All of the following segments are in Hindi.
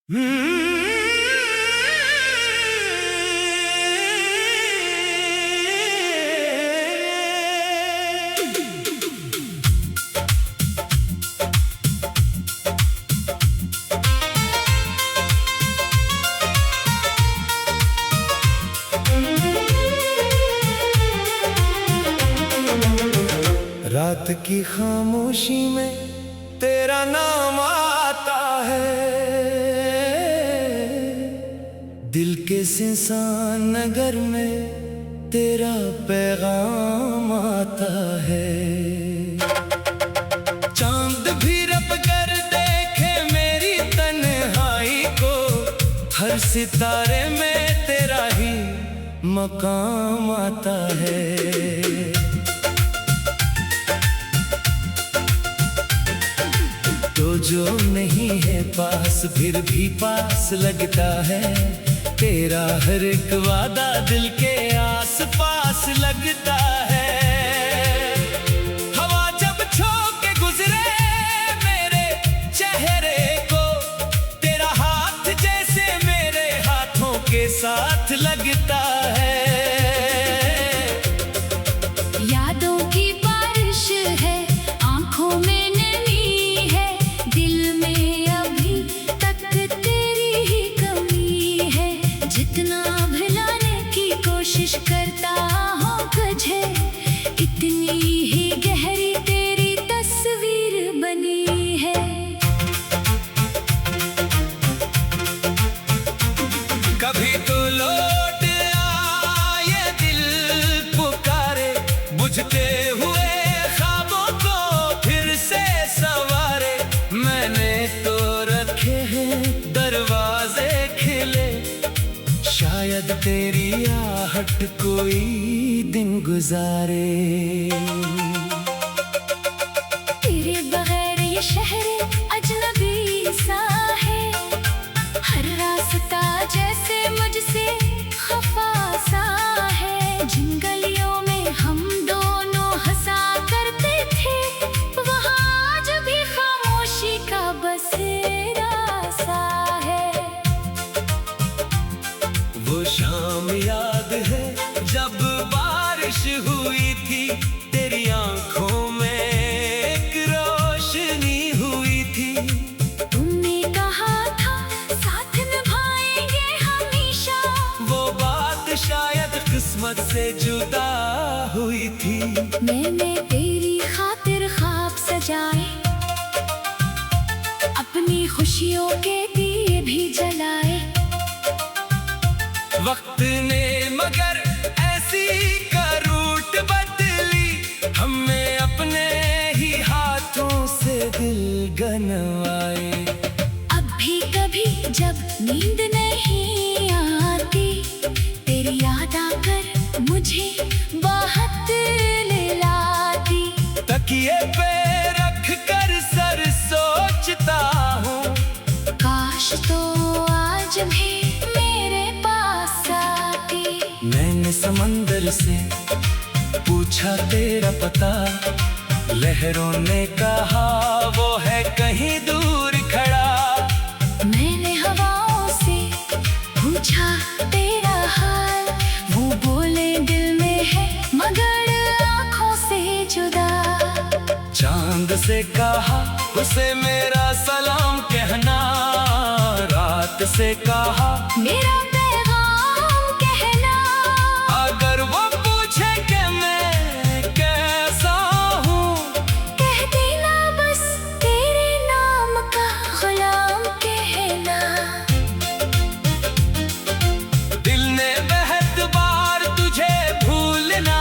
रात की खामोशी में तेरा नाम आता है, दिल के सुनसान नगर में तेरा पैगाम आता है। चांद भी रब कर देखे मेरी तन्हाई को, हर सितारे में तेरा ही मकाम आता है। तो जो नहीं है पास फिर भी पास लगता है, तेरा हर एक वादा दिल के आस पास लगता है। हवा जब झोंके गुजरे मेरे चेहरे को, तेरा हाथ जैसे मेरे हाथों के साथ लगता है। यादों की बारिश है, आंखों में कोशिश करता हूँ तुझे, इतनी ही गहरी तेरी तस्वीर बनी है। कभी तो लौट आए दिल पुकारे, बुझते हुए ख्वाबों को फिर से संवारे। मैंने तो रखे हैं दरवाजे खिले, शायद तेरी आहट कोई दिन गुजारे। तेरे बगैर ये शहर अजनबी सा है, हर रास्ता जैसे मुझसे खफा सा है। जिन गलियों में हम दोनों हंसा करते थे, वहाँ आज भी खामोशी का बसेरा सा है। वो शाम याद है जब बारिश हुई थी, तेरी आंखों में एक रोशनी हुई थी। तुमने कहा था साथ निभाएंगे हमेशा, वो बात शायद किस्मत से जुदा हुई थी। मैंने तेरी खातिर ख्वाब सजाए, अपनी खुशियों के दिए भी जलाए। वक्त ने मगर ऐसी का रूट बदली, हमें अपने ही हाथों से दिल गनवाए। अब भी कभी जब नींद नहीं आती, तेरी याद आकर मुझे बहुत रुलाती। तकिए पे रख कर सर सोचता हूँ, काश तो आज भी मैंने समंदर से पूछा तेरा पता, लहरों ने कहा वो है कहीं दूर खड़ा। मैंने हवाओं से पूछा तेरा हाल, वो बोले दिल में है मगर आँखों से जुदा। चांद से कहा उसे मेरा सलाम कहना, रात से कहा मेरा अगर वो पूछे कि मैं कैसा हूँ, कह देना बस तेरे नाम का गुलाम कहना। दिल ने बहुत बार तुझे भूलना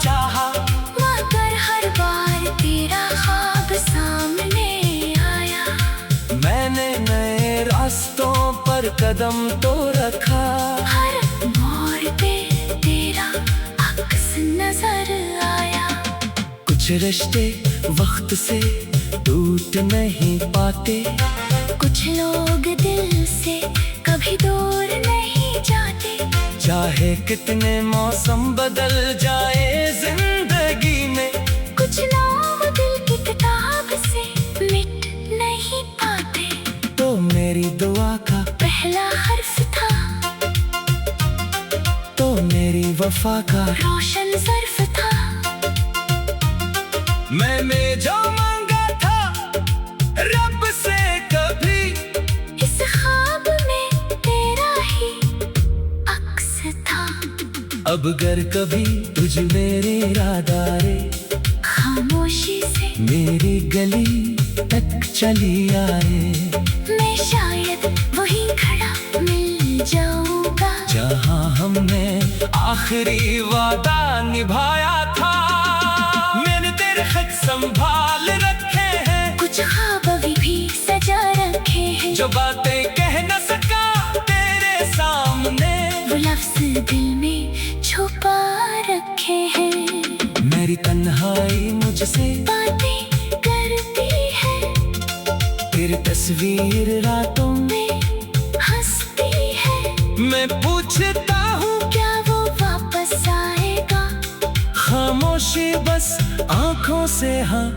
चाहा, मगर हर बार तेरा ख्वाब सामने आया। मैंने नए रास्तों पर कदम तो रखा, हर मोड़ पे नजर आया। कुछ रिश्ते वक्त से टूट नहीं पाते, कुछ लोग दिल से कभी दूर नहीं जाते। चाहे कितने मौसम बदल जाए जिंदगी में, कुछ नाम दिल की किताब से मिट नहीं पाते। तो मेरी दुआ का हर्फ था, तो मेरी वफा का रोशन ज़र्फ था। मैंने जो मांगा था रब से कभी, इस ख्वाब में तेरा ही अक्स था। अब अगर कभी तुझ मेरे इरादा रे खामोशी से मेरी गली तक चली आए, मैं शायद वहीं खड़ा मिल जाऊंगा, जहाँ हमने आखिरी वादा निभाया था। मैंने तेरे खत संभाल रखे हैं, कुछ ख्वाब अभी भी सजा रखे हैं, जो बातें कह न सका तेरे सामने, वो लफ्ज़ दिल में छुपा रखे हैं। मेरी तन्हाई मुझसे बातें करती है, तेरी तस्वीर रातों में हंसती है। मैं पूछता हूँ क्या वो वापस आएगा? खामोशी बस आंखों से हाँ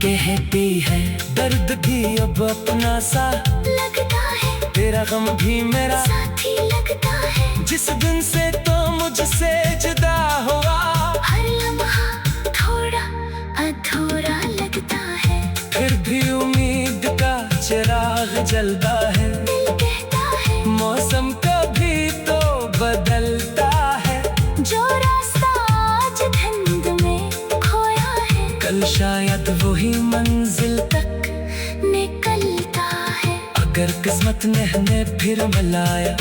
कहती है। दर्द भी अब अपना सा लगता है, तेरा गम भी मेरा साथी लगता है। जिस दिन से तो मुझसे जुदा हुआ, हर लम्हा थोड़ा अधूरा लगता है। फिर भी उम्मीद का चिराग जलता है। दिल कहता है मौसम कभी तो बदलता है, जो रास्ता आज धुंध में खोया है, कल शायद वही मंजिल तक निकलता है। अगर किस्मत ने हमें फिर मिलाया,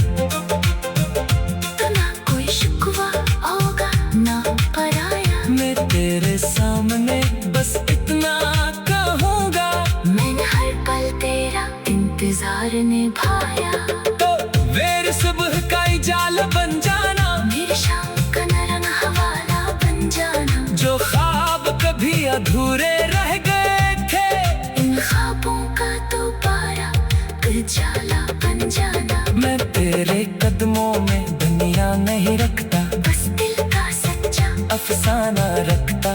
तो ना कोई शिकवा होगा ना पराया। मैं तेरे सामने बस इतना कहूँगा, मैंने हर पल तेरा इंतजार निभाया। तो मेरी सुबह का ही जाल बन जाना, मेरी शाम का नरम हवाला बन जाना। जो ख्वाब कभी अधूरे रह गए थे, इन ख्वाबों का दोबारा उजाला बन जाना। मैं तेरे कदमों में दुनिया नहीं रखता, बस दिल का सच्चा अफसाना रखता।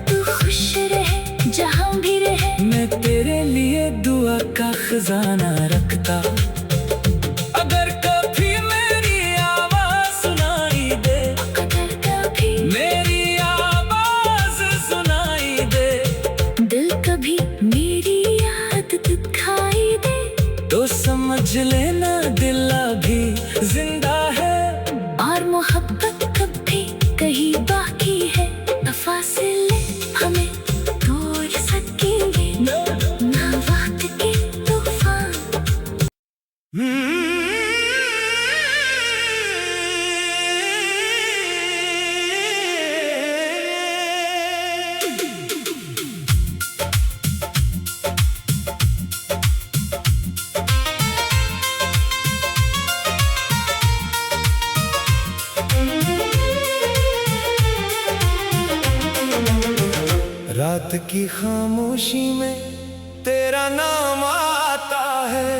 तू खुश रहे जहाँ भी रहे, मैं तेरे लिए दुआ का खजाना रखता। अगर कभी मेरी आवाज सुनाई दे, अगर कभी मेरी आवाज सुनाई दे, दिल कभी मेरी याद दिखाई दे, तो समझ लेना दिल अभी जिंदा है। और मोहब्बत कभी कहीं बाकी है। न फासले हमें तोड़ सकेंगे, ना वक्त के तूफान। रात की खामोशी में तेरा नाम आता है,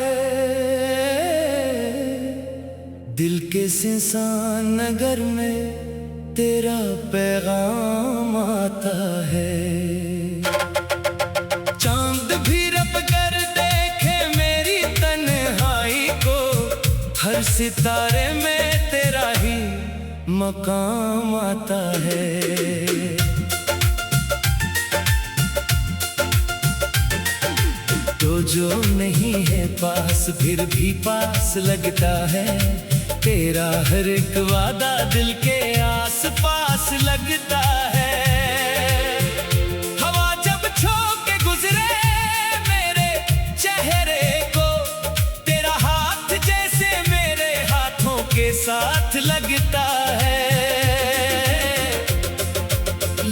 दिल के सिंसान नगर में तेरा पैगाम आता है। चांद भी रब कर देखे मेरी तन्हाई को, हर सितारे में तेरा ही मकाम आता है। तो जो नहीं है पास फिर भी पास लगता है, तेरा हर एक वादा दिल के आस पास लगता है। हवा जब छूके गुजरे मेरे चेहरे को, तेरा हाथ जैसे मेरे हाथों के साथ लगता है।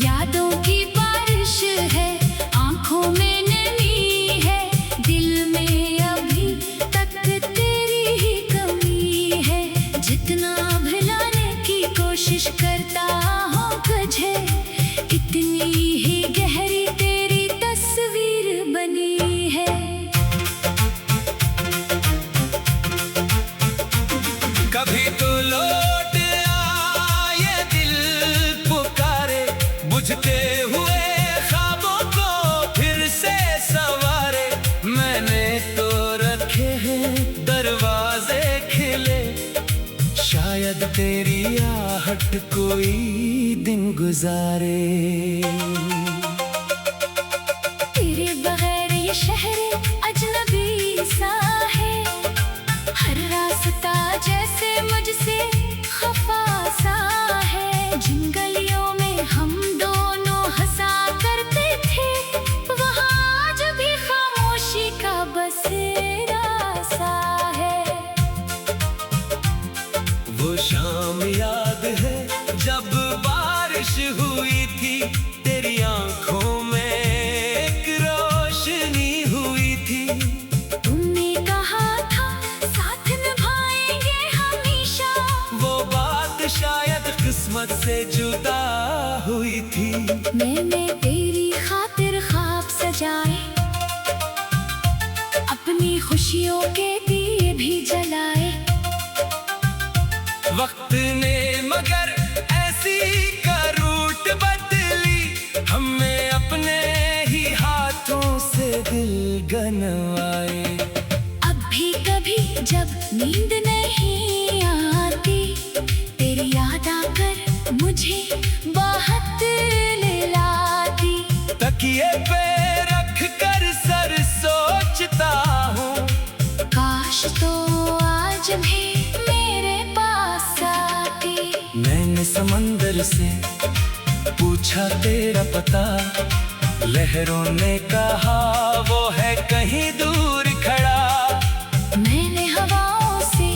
यादों की बारिश है, आंखों में नमी है, दिल में अभी तक तेरी ही कमी है। जितना भुलाने की कोशिश करता हूँ तुझे, इतनी ही गहरी तेरी तस्वीर बनी है। कभी तो लौट आए दिल पुकारे, बुझते हुए ख्वाबों को फिर से संवारे। मैंने तो रखे हैं दरवाजे खिल तेरी आहट कोई दिन गुजारे। तेरे बगैर ये शहर अजनबी सा है, हर रास्ता जैसे मुझसे खफा सा है। जिन गलियों में हम दोनों हंसा करते थे, वहाँ आज भी खामोशी का बसेरा सा है। वो शाम याद है जब बारिश हुई थी, तेरी आंखों में एक रोशनी हुई थी। तुमने कहा था साथ निभाएंगे हमेशा, वो बात शायद किस्मत से जुदा हुई थी। मैंने तेरी खातिर ख्वाब सजाए, अपनी खुशियों के दिए भी जलाए। वक्त ने मगर ऐसी का रूट बदली, हमें अपने ही हाथों से दिल गनवाए। अब भी कभी जब नींद नहीं आती, तेरी याद आकर मुझे बाहत ले लाती। तकिए पे रख कर सर सोचता हूँ, काश तो आज भी मेरे पास आती। मैंने समंदर से पूछा तेरा पता, लहरों ने कहा वो है कहीं दूर खड़ा। मैंने हवाओं से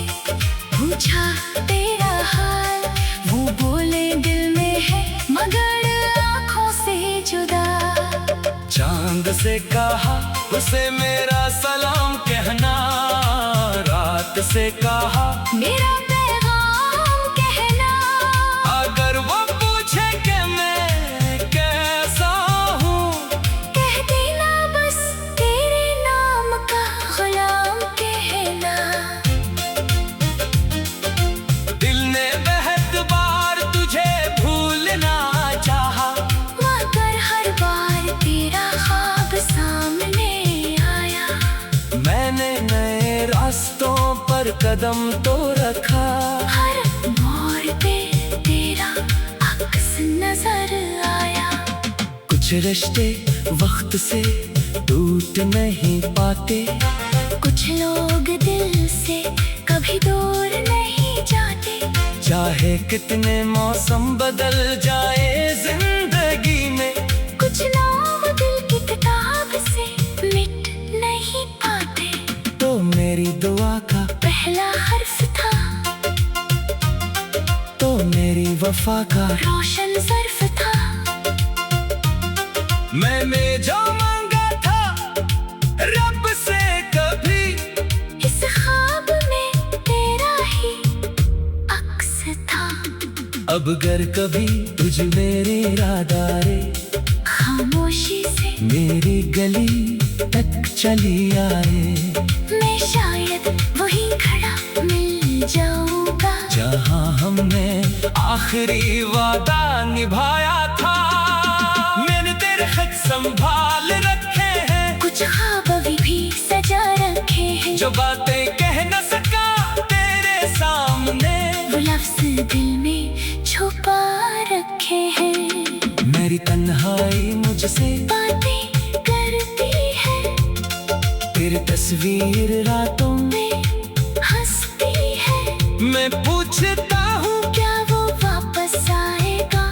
पूछा तेरा हाल, वो बोले दिल में है मगर आँखों से जुदा। चांद से कहा उसे मेरा सलाम कहना, रात से कहा मेरा पैगाम कहना। अगर वो पूछे कि मैं कैसा हूँ, कह देना बस तेरे नाम का गुलाम कहना। दिल ने बेहद बार तुझे भूलना चाहा, मगर हर बार तेरा ख्वाब सामने आया। मैंने नए रास्तों पर कदम तो रखा, हर मोड़ पे तेरा अक्स नजर आया। कुछ रिश्ते वक्त से टूट नहीं पाते, कुछ लोग दिल से कभी दूर नहीं जाते। चाहे कितने मौसम बदल जाए जिंदगी में, कुछ नाम दिल की किताब से मिट नहीं पाते। तो मेरी दुआ का पहला हर्फ था, तो मेरी वफा का रोशन ज़र्फ था। मैंने जो मांगा था रब से कभी, इस ख्वाब में तेरा ही अक्स था। अब अगर कभी तुझ मेरे इरादा रे, खामोशी से मेरी गली तक चली आए। मैं शायद वहीं खड़ा मिल जाऊंगा, जहाँ हमने आखिरी वादा निभाया था। मैंने तेरे खत संभाल रखे हैं, कुछ ख्वाब अभी भी सजा रखे हैं। जो बातें कह न सका तेरे सामने, वो लफ्ज़ दिल में छुपा रखे हैं। मेरी तन्हाई मुझसे बातें करती है, तेरी तस्वीर रातों में हंसती है। मैं पूछता हूँ क्या वो वापस आएगा?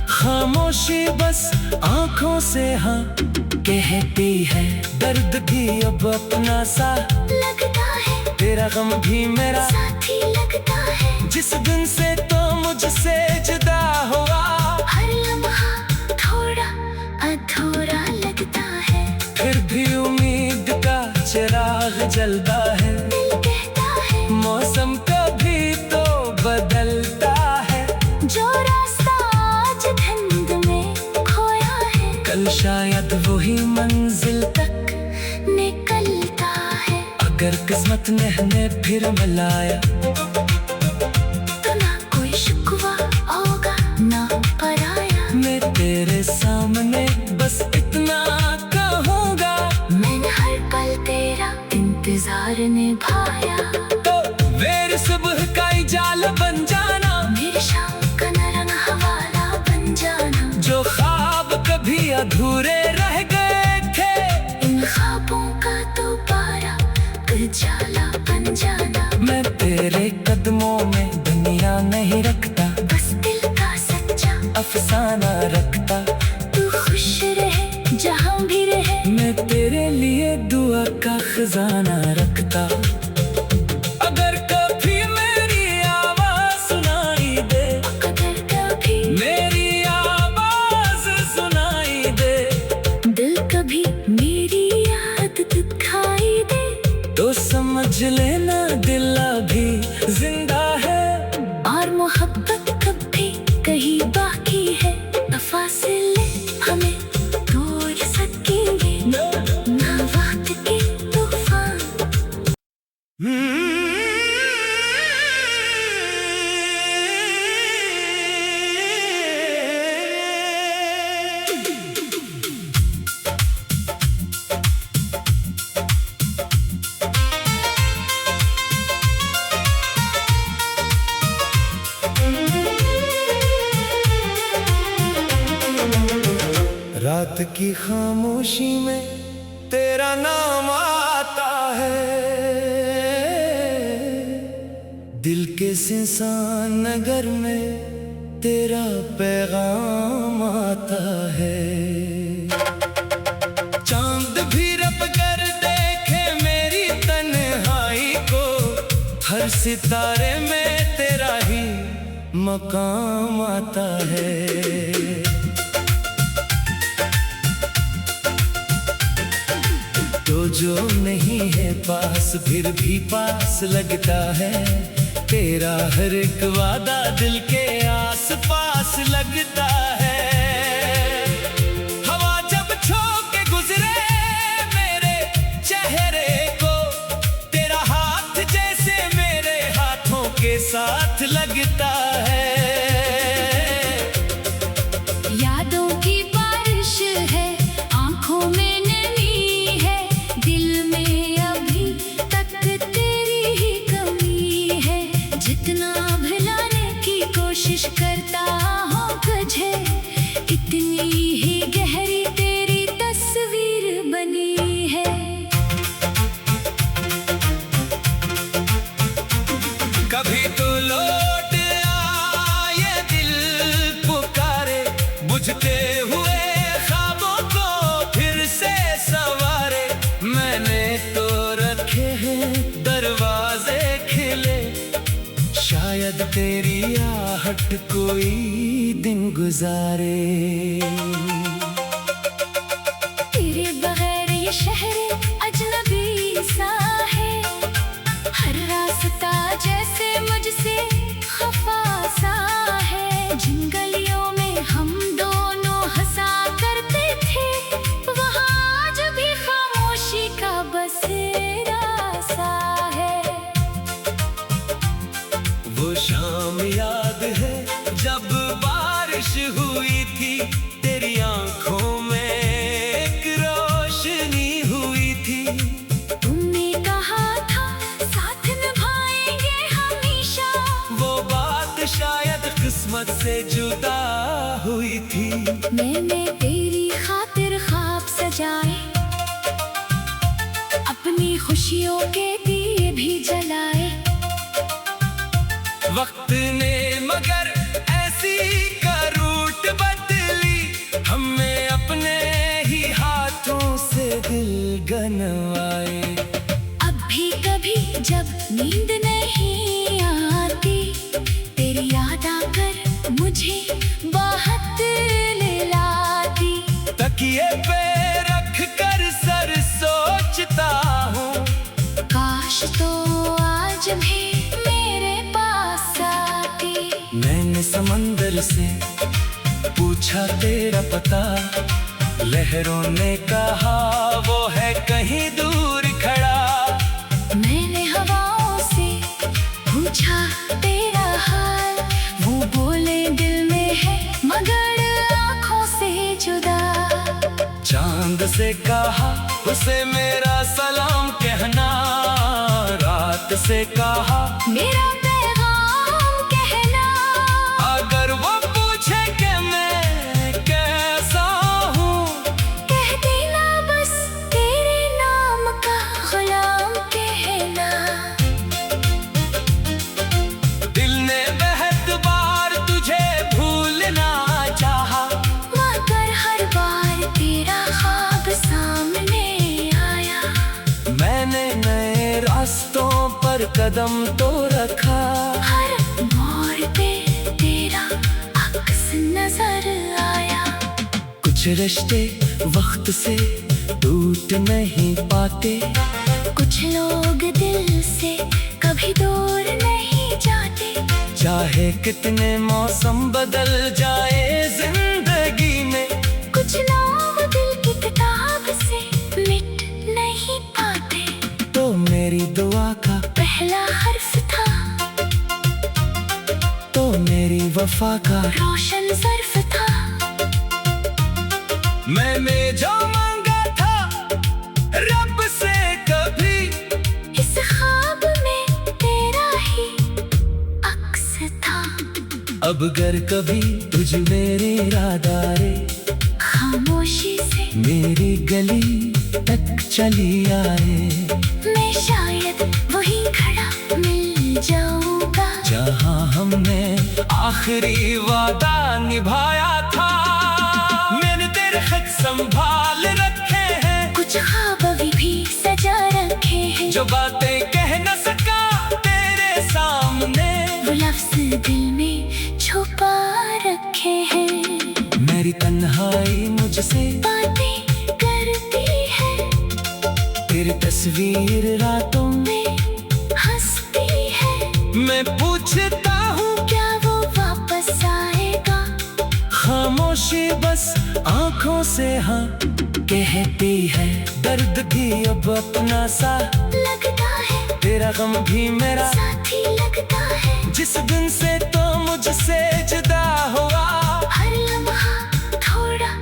खामोशी बस आंखों से हाँ कहती है। दर्द भी अब अपना सा लगता है, तेरा गम भी मेरा साथी लगता है। जिस दिन से तो मुझसे जुदा हुआ, हर लम्हा थोड़ा अधूरा लगता है। फिर भी उम्मीद का चिराग जलता है। दिल कहता है मौसम कभी तो बदलता है, जो रास्ता आज धुंध में खोया है, कल शायद वही मंजिल तक निकलता है। अगर किस्मत ने हमें फिर मिलाया, तो ना कोई शिकवा होगा ना पराया। मैं तेरे सामने बस इतना कहूँगा, मैंने हर पल तेरा इंतजार निभाया। तो मेरी सुबह का ही जाल बन जाना। अधूरे रह गए थे। इन ख्वाबों का दोबारा उजाला बन जाना। मैं तेरे कदमों में दुनिया नहीं रखता, बस दिल का सच्चा अफसाना रखता। तू खुश रहे जहाँ भी रहे, मैं तेरे लिए दुआ का खजाना रखता। अगर कभी मेरी आवाज सुनाई दे, अगर कभी मेरी आवाज सुनाई दे, दिल कभी मेरी याद दिखाई दे, तो समझ लेना दिल अभी जिंदा है। और मोहब्बत कभी कहीं बाकी है। न फासले हमें तोड़ सकेंगे, ना वक्त के तूफान। रात की खामोशी में तेरा नाम आता है, दिल के सुनसान नगर में तेरा पैगाम आता है। चांद भी रब कर देखे मेरी तन्हाई को, हर सितारे में तेरा ही मकाम आता है। तो जो नहीं है पास फिर भी पास लगता है, तेरा हर एक वादा दिल के आस पास लगता है। हवा जब छूके गुजरे मेरे चेहरे को, तेरा हाथ जैसे मेरे हाथों के साथ लगता है। यादों की बारिश है, आंखों में कोशिश करता हूँ तुझे, इतनी ही गहरी तेरी तस्वीर बनी है। कभी तो लौट आए दिल पुकारे, बुझते हुए ख्वाबों को फिर से संवारे। मैंने तो रखे हैं दरवाजे खिले, शायद तेरी आहट कोई दिन गुजारे। तेरे बगैर ये शहर अजनबी सा है, हर रास्ता जैसे मुझसे खफा सा है। जिन गलियों में हम दोनों हंसा करते थे, वहाँ आज भी खामोशी का बसेरा सा है। वो शाम याद है जब बारिश हुई थी, तेरी आंखों में एक रोशनी हुई थी। तुमने कहा था साथ निभाएंगे हमेशा, वो बात शायद किस्मत से जुदा हुई थी। मैंने तेरी खातिर ख्वाब सजाए, अपनी खुशियों के दिए भी जलाए। वक्त ने मगर ऐसी का रूट बदली, हमें अपने ही हाथों से दिल गनवाए। अब भी कभी जब नींद नहीं आती, तेरी याद आकर मुझे बहुत ले लाती। तकिए पे रख कर सर सोचता हूँ, काश तो आज भी मैंने समंदर से पूछा तेरा पता, लहरों ने कहा वो है कहीं दूर खड़ा। मैंने हवाओं से पूछा तेरा हाल, वो बोले दिल में है मगर आँखों से जुदा। चांद से कहा उसे मेरा सलाम कहना, रात से कहा मेरा पैगाम कहना। अगर वो पूछे कि मैं कैसा हूँ, कदम तो रखा। हर मोड़ पे तेरा अक्स नजर आया। कुछ रिश्ते वक्त से टूट नहीं पाते, कुछ लोग दिल से कभी दूर नहीं जाते। चाहे कितने मौसम बदल जाए जिंदगी में, कुछ नाम दिल की किताब से मिट नहीं पाते। तो मेरी दुआ का पहला हर्फ था, तो मेरी वफा का रोशन ज़र्फ था। मैंने जो मांगा था रब से कभी, इस ख्वाब में तेरा ही अक्स था। अब गर कभी तुझ मेरे रादारे खामोशी से मेरी गली तक चली आए, मैं शायद वहीं खड़ा मिल जाऊंगा जहाँ हमने आखिरी वादा निभाया था। मैंने तेरे खत संभाल रखे हैं, कुछ ख्वाब अभी भी सजा रखे हैं। जो बातें कह न सका तेरे सामने, वो लफ्ज़ दिल में छुपा रखे हैं। मेरी तन्हाई मुझसे बातें करती है, तेरी तस्वीर रातों में हंसती है। मैं पूछता हूँ क्या वो वापस आएगा? खामोशी बस आंखों से हाँ कहती है। दर्द भी अब अपना सा लगता है, तेरा गम भी मेरा साथी लगता है। जिस दिन से तो मुझसे जुदा हुआ, हर लम्हा थोड़ा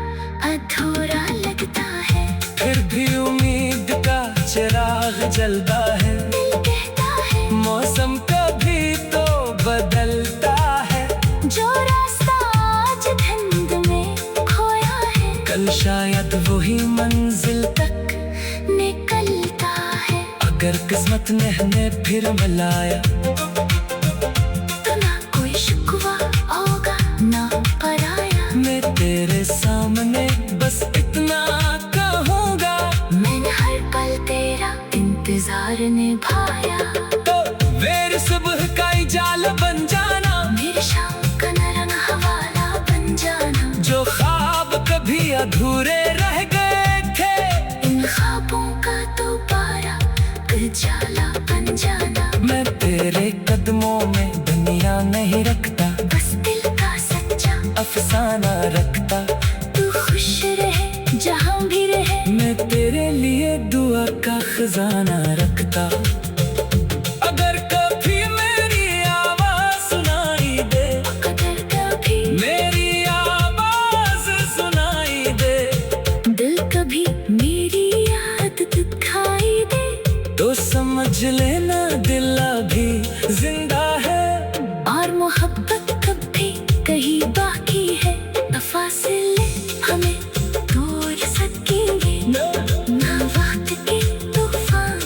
अधूरा लगता है। फिर भी उम्मीद का चिराग जलता है। दिल कहता है मौसम कभी तो बदलता है, जो रास्ता आज धुंध में खोया है, कल शायद वही मंजिल तक निकलता है। अगर किस्मत ने हमें फिर मिलाया, तो ना कोई शिकवा होगा ना पराया। मैं तेरे सामने बस इतना कहूँगा, मैंने हर पल तेरा इंतजार निभाया। तो मेरी सुबह का ही जाल बन जाना, मेरे शाम का नरम हवाला बन जाना। जो ख्वाब कभी अधूरे रह गए थे, इन ख्वाबों का दोबारा उजाला बन जाना। मैं तेरे कदमों में दुनिया नहीं रखता, बस दिल का सच्चा अफसाना रखता। तू खुश रहे जहाँ भी रहे, मैं तेरे लिए दुआ का खजाना रखता। अगर कभी मेरी आवाज सुनाई दे, अगर कभी मेरी आवाज सुनाई दे, दिल कभी मेरी याद दिखाई दे, तो समझ लेना दिल अभी जिंदा है। और मोहब्बत कभी कहीं बाकी है। फासिले हमें तोड़ सकेंगे ना वक्त के तूफान।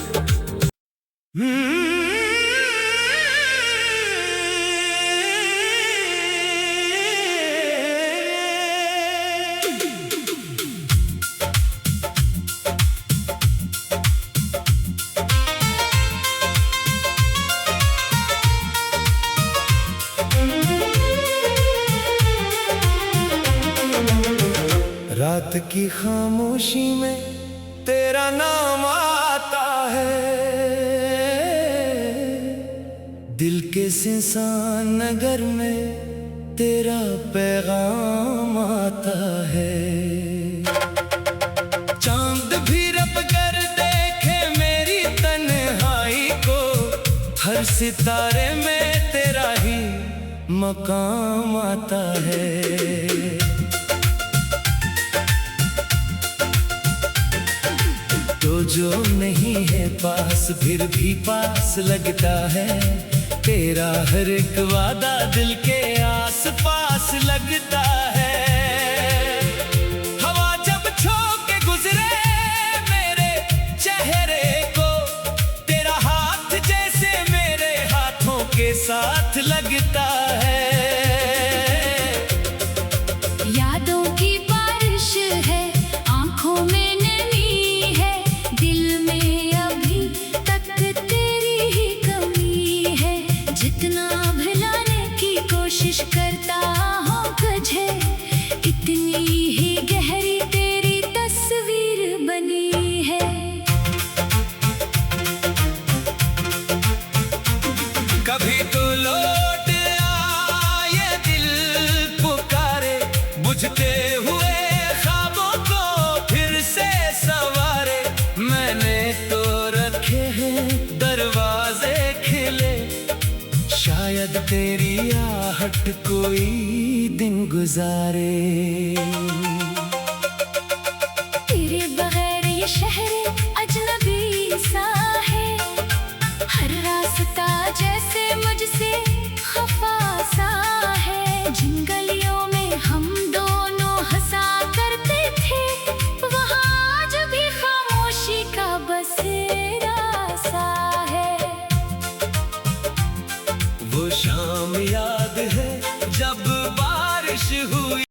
रात की खामोशी में तेरा नाम आता है, दिल के सिंसान नगर में तेरा पैगाम आता है। चांद भी रब कर देखे मेरी तन्हाई को, हर सितारे में तेरा ही मकाम आता है। तो जो नहीं है पास फिर भी पास लगता है, तेरा हर एक वादा दिल के आस पास लगता है। हवा जब झोंके गुजरे मेरे चेहरे को, तेरा हाथ जैसे मेरे हाथों के साथ लगता है। यादों की बारिश है, आंखों में नमी है, दिल में अभी तक तेरी ही कमी कितना भुलाने की कोशिश करता हूँ तुझे, इतनी ही गहरी तेरी तस्वीर बनी है। कभी तो लौट आए दिल पुकारे, बुझते हुए ख्वाबों को फिर से संवारे। मैंने तो रखे हैं दरवाजे खिले, शायद तेरी आहट कोई दिन गुजारे।